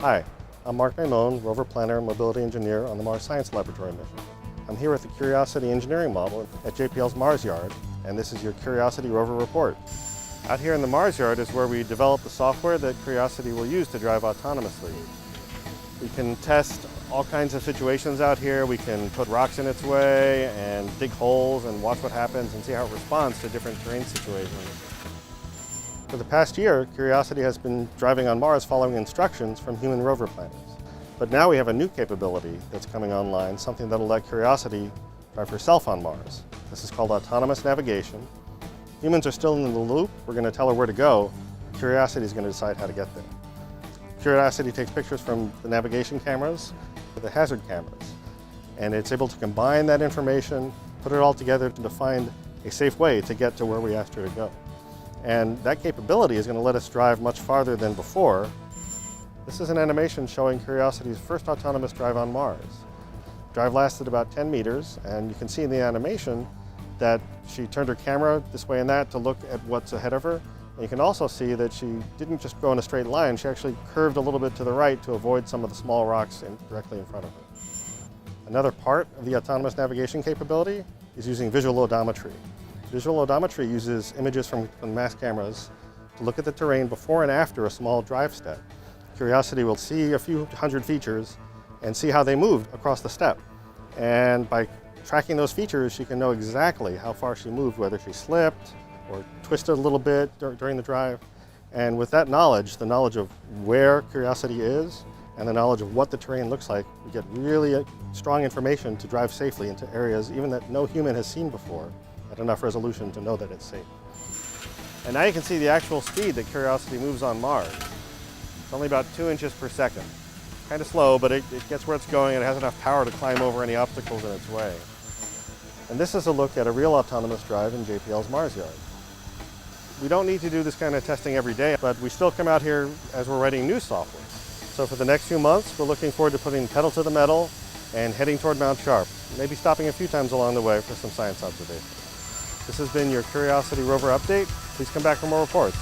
Hi, I'm Mark Maimone, Rover Planner and Mobility Engineer on the Mars Science Laboratory mission. I'm here with the Curiosity engineering model at JPL's Mars Yard, and this is your Curiosity Rover report. Out here in the Mars Yard is where we develop the software that Curiosity will use to drive autonomously. We can test all kinds of situations out here. We can put rocks in its way and dig holes and watch what happens and see how it responds to different terrain situations. For the past year, Curiosity has been driving on Mars following instructions from human rover planners. But now we have a new capability that's coming online, something that'll let Curiosity drive herself on Mars. This is called autonomous navigation. Humans are still in the loop. We're going to tell her where to go. Curiosity is going to decide how to get there. Curiosity takes pictures from the navigation cameras, the hazard cameras, and it's able to combine that information, put it all together to find a safe way to get to where we asked her to go. And that capability is going to let us drive much farther than before. This is an animation showing Curiosity's first autonomous drive on Mars. The drive lasted about 10 meters, and you can see in the animation that she turned her camera this way and that to look at what's ahead of her. And you can also see that she didn't just go in a straight line, she actually curved a little bit to the right to avoid some of the small rocks directly in front of her. Another part of the autonomous navigation capability is using visual odometry. Visual odometry uses images from mass cameras to look at the terrain before and after a small drive step. Curiosity will see a few hundred features and see how they moved across the step. And by tracking those features, she can know exactly how far she moved, whether she slipped or twisted a little bit during the drive. And with that knowledge, the knowledge of where Curiosity is and the knowledge of what the terrain looks like, we get really strong information to drive safely into areas even that no human has seen before at enough resolution to know that it's safe. And now you can see the actual speed that Curiosity moves on Mars. It's only about 2 inches per second. Kind of slow, but it gets where it's going and it has enough power to climb over any obstacles in its way. And this is a look at a real autonomous drive in JPL's Mars Yard. We don't need to do this kind of testing every day, but we still come out here as we're writing new software. So for the next few months, we're looking forward to putting pedal to the metal and heading toward Mount Sharp, maybe stopping a few times along the way for some science observations. This has been your Curiosity Rover update. Please come back for more reports.